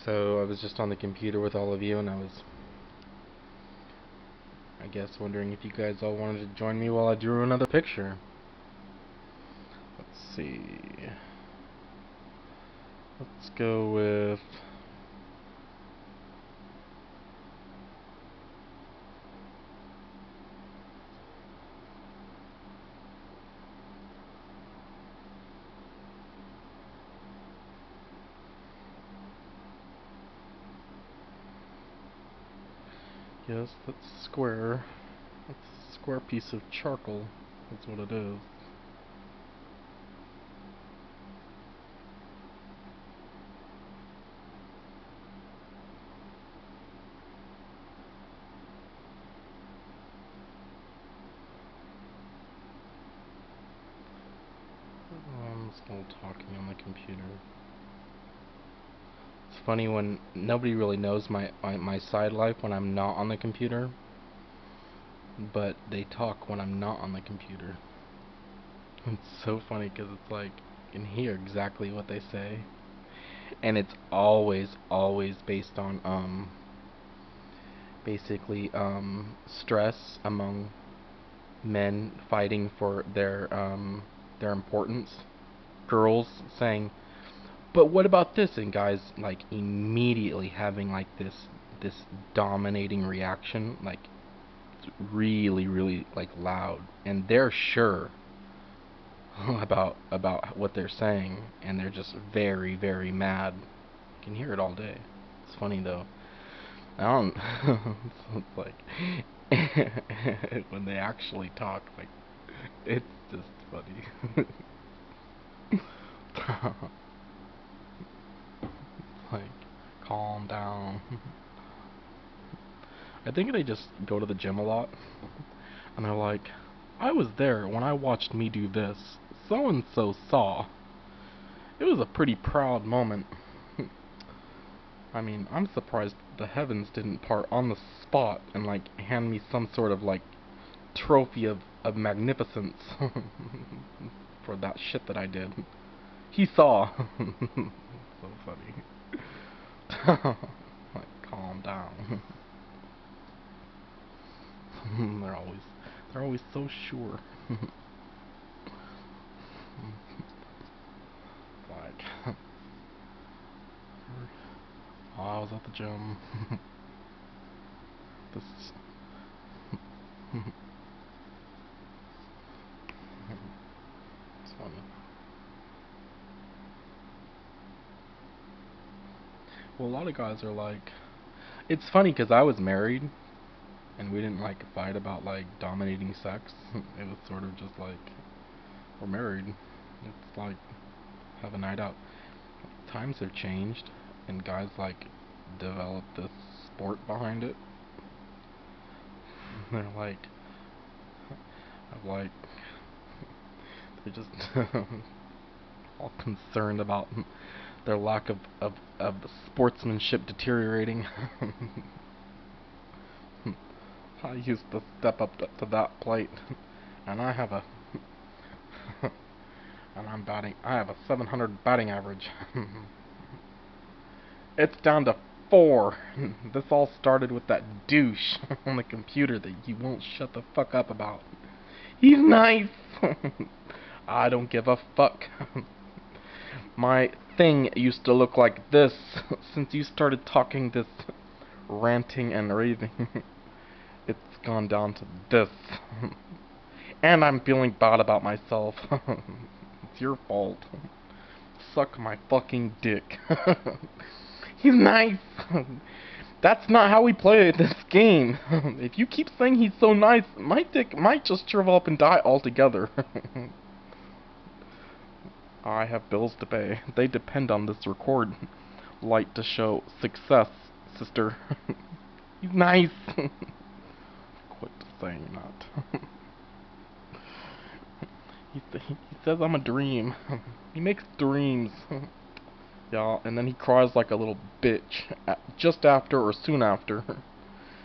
So I was just on the computer with all of you, and I guess, wondering if you guys all wanted to join me while I drew another picture. Let's see. Let's go with... Yes, that's square. That's a square piece of charcoal. That's what it is. I'm still talking on the computer. It's funny when nobody really knows my side life when I'm not on the computer, but they talk when I'm not on the computer. It's so funny because it's like you can hear exactly what they say, and it's always based on basically stress among men fighting for their importance. Girls saying, "But what about this?" and guys like immediately having like this dominating reaction, like it's really like loud, and they're sure about what they're saying, and they're just very mad. You can hear it all day. It's funny though. I don't. It's like when they actually talk, like it's just funny. Like, calm down. I think they just go to the gym a lot, and they're like, I was there when I watched me do this. So and so saw. It was a pretty proud moment. I mean, I'm surprised the heavens didn't part on the spot and like hand me some sort of like trophy of magnificence for that shit that I did. He saw. So funny. Like, calm down. they're always they're always so sure. Like, oh, I was at the gym. This is it's funny. Well, a lot of guys are like, it's funny because I was married and we didn't like fight about like dominating sex. It was sort of just like, we're married. It's like, have a night out. Times have changed, and guys like develop this sport behind it. They're like, I'm like, they're just all concerned about their lack of sportsmanship deteriorating. I used to step up to that plate, and I have a and I have a 700 batting average. It's down to 4. This all started with that douche on the computer that you won't shut the fuck up about. He's nice. I don't give a fuck. My thing used to look like this since you started talking this ranting and raving. It's gone down to this. And I'm feeling bad about myself. It's your fault. Suck my fucking dick. He's nice. That's not how we play this game. If you keep saying he's so nice, my dick might just shrivel up and die altogether. I have bills to pay. They depend on this record light to show success, sister. He's nice. Quit saying that. He says I'm a dream. He makes dreams. Yeah, and then he cries like a little bitch just after or soon after,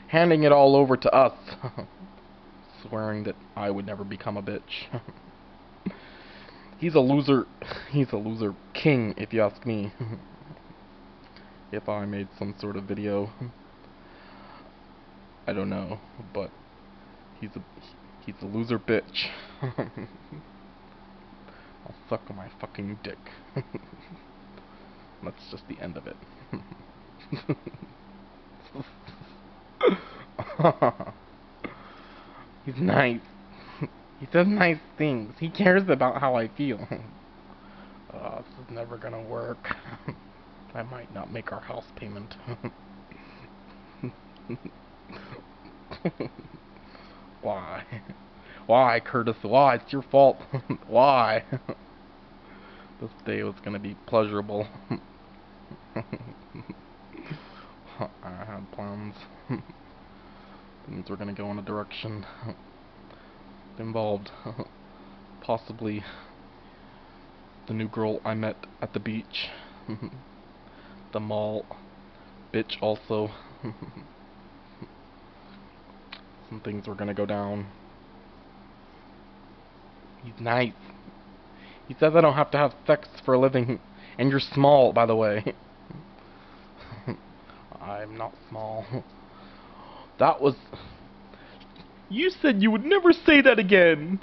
handing it all over to us, swearing that I would never become a bitch. He's a loser. He's a loser king, if you ask me. if I made some sort of video. I don't know, but he's a loser bitch. I'll suck my fucking dick. That's just the end of it. He's nice. He says nice things. He cares about how I feel. This is never gonna work. I might not make our house payment. Why? Why, Curtis? Why? It's your fault. Why? This day was gonna be pleasurable. I had plans. Things were gonna go in a direction involved possibly the new girl I met at the beach, the mall, bitch also. Some things were gonna go down. He's nice. He says I don't have to have sex for a living. And you're small, by the way. I'm not small. That was... You said you would never say that again!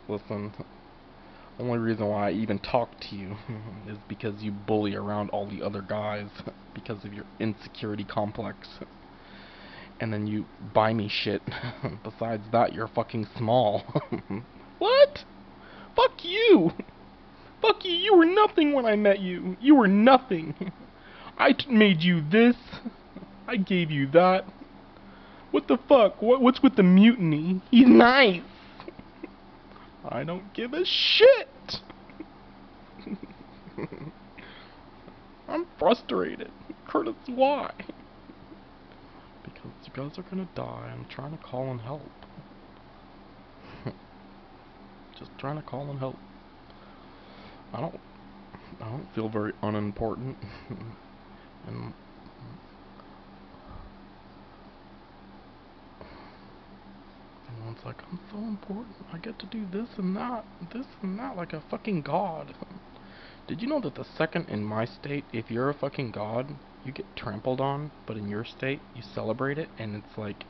Listen, the only reason why I even talk to you is because you bully around all the other guys because of your insecurity complex. And then you buy me shit. Besides that, you're fucking small. What? Fuck you! Fuck you, you were nothing when I met you. You were nothing. I made you this. I gave you that. What the fuck? What's with the mutiny? He's nice. I don't give a shit. I'm frustrated. Curtis, why? Because you guys are gonna die. I'm trying to call and help. Just trying to call and help. I don't feel very unimportant. And everyone's like, I'm so important. I get to do this and that, like a fucking god. Did you know that the second in my state, if you're a fucking god, you get trampled on, but in your state, you celebrate it, and it's like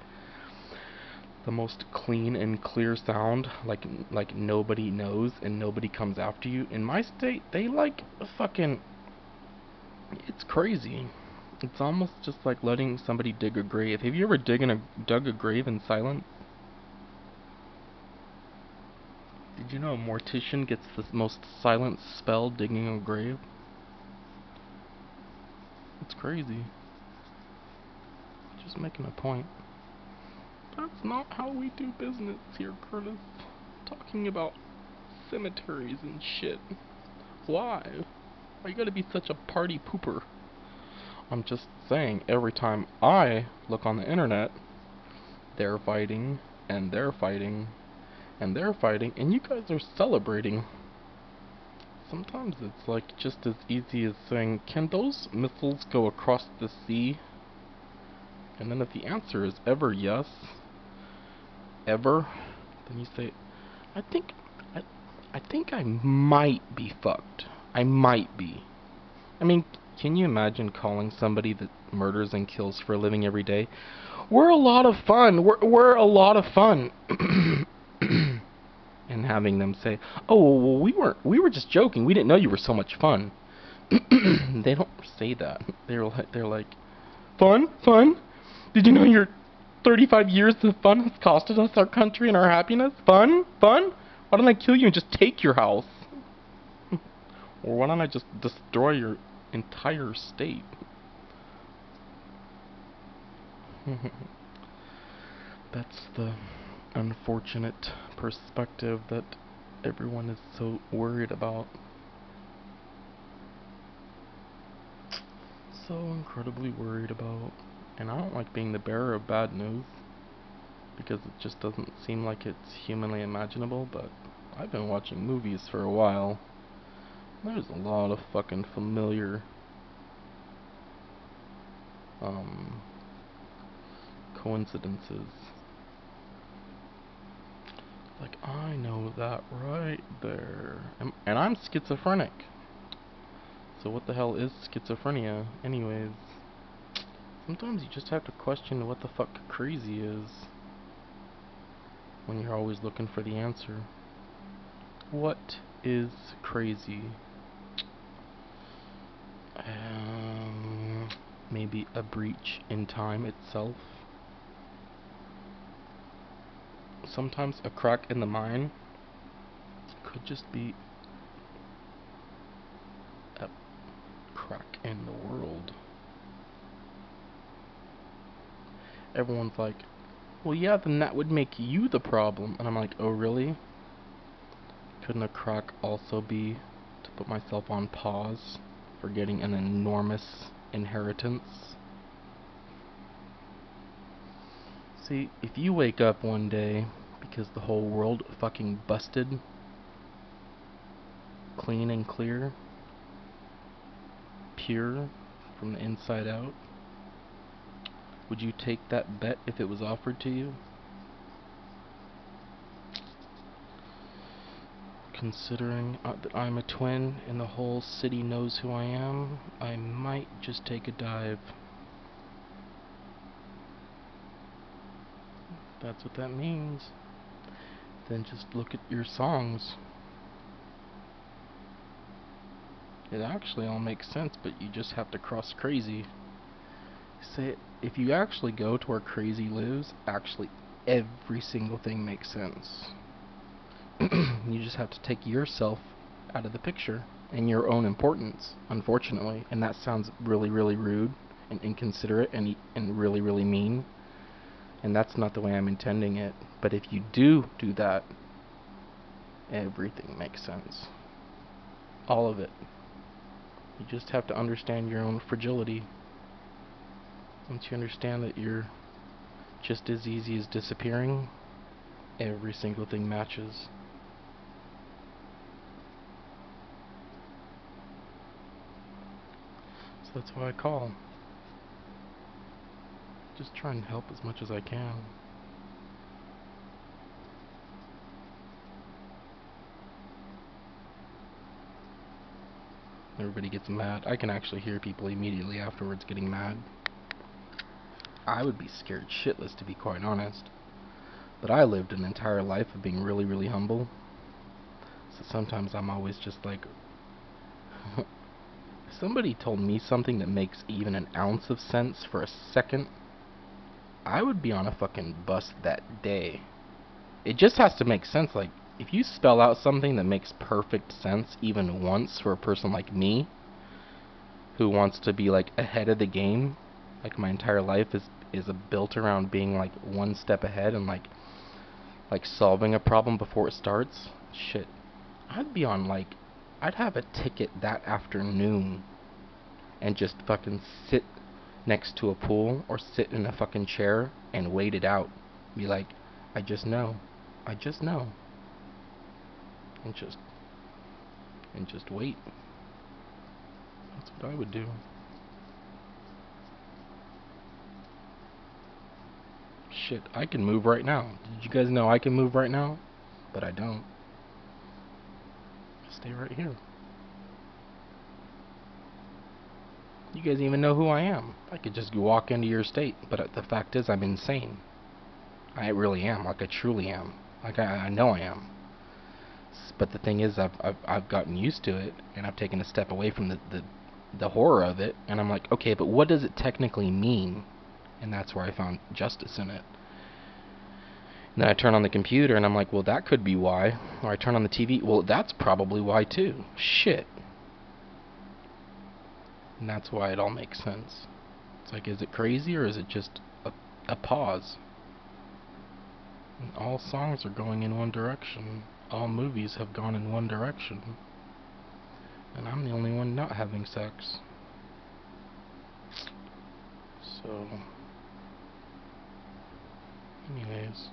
the most clean and clear sound, like nobody knows and nobody comes after you. In my state, they like fucking... It's crazy. It's almost just like letting somebody dig a grave. Have you ever dug a grave in silence? Did you know a mortician gets the most silent spell digging a grave? It's crazy. Just making a point. That's not how we do business here, Curtis. Talking about cemeteries and shit. Why? Why you gotta be such a party pooper? I'm just saying, every time I look on the internet, they're fighting, and they're fighting, and they're fighting, and you guys are celebrating. Sometimes it's like just as easy as saying, can those missiles go across the sea? And then if the answer is ever yes, ever, then you say, I think I might be fucked. I might be. I mean, can you imagine calling somebody that murders and kills for a living every day? We're a lot of fun. We're a lot of fun. And having them say, "Oh, well, we were just joking. We didn't know you were so much fun." They don't say that. They're like, "Fun? Fun? Did you know your 35 years of fun has costed us our country and our happiness? Fun? Fun? Why don't I kill you and just take your house? Or why don't I just destroy your entire state?" That's the unfortunate perspective that everyone is so worried about. So incredibly worried about. And I don't like being the bearer of bad news, because it just doesn't seem like it's humanly imaginable, but I've been watching movies for a while. There's a lot of fucking familiar coincidences. Like, I know that right there. And I'm schizophrenic. So what the hell is schizophrenia, anyways? Sometimes you just have to question what the fuck crazy is when you're always looking for the answer. What is crazy? Maybe a breach in time itself. Sometimes a crack in the mind could just be a crack in the world. Everyone's like, well, yeah, then that would make you the problem. And I'm like, oh, really? Couldn't a crack also be to put myself on pause for getting an enormous inheritance? See, if you wake up one day because the whole world fucking busted, clean and clear, pure from the inside out, would you take that bet if it was offered to you? Considering that I'm a twin and the whole city knows who I am, I might just take a dive. If that's what that means. Then just look at your songs. It actually all makes sense, but you just have to cross crazy. Say, if you actually go to where crazy lives, actually every single thing makes sense. You just have to take yourself out of the picture and your own importance, unfortunately. And that sounds really, really rude and inconsiderate and really, really mean. And that's not the way I'm intending it. But if you do that, everything makes sense. All of it. You just have to understand your own fragility. Once you understand that you're just as easy as disappearing, every single thing matches. So that's why I call. Just try and help as much as I can. Everybody gets mad. I can actually hear people immediately afterwards getting mad. I would be scared shitless, to be quite honest. But I lived an entire life of being really, really humble. So sometimes I'm always just like, if somebody told me something that makes even an ounce of sense for a second, I would be on a fucking bus that day. It just has to make sense. Like, if you spell out something that makes perfect sense even once for a person like me, who wants to be like ahead of the game, like my entire life is built around being like one step ahead and like solving a problem before it starts, shit, I'd be on like, I'd have a ticket that afternoon and just fucking sit next to a pool or sit in a fucking chair and wait it out. Be like, I just know. And just wait. That's what I would do. Shit, I can move right now. Did you guys know I can move right now? But I don't. I stay right here. You guys even know who I am. I could just walk into your state, but the fact is I'm insane. I really am, like I truly am. Like I know I am. But the thing is, I've gotten used to it, and I've taken a step away from the horror of it, and I'm like, okay, but what does it technically mean? And that's where I found justice in it. And then I turn on the computer, and I'm like, well, that could be why. Or I turn on the TV, well, that's probably why too. Shit. And that's why it all makes sense. It's like, is it crazy, or is it just a pause? And all songs are going in one direction. All movies have gone in one direction. And I'm the only one not having sex. So, anyways.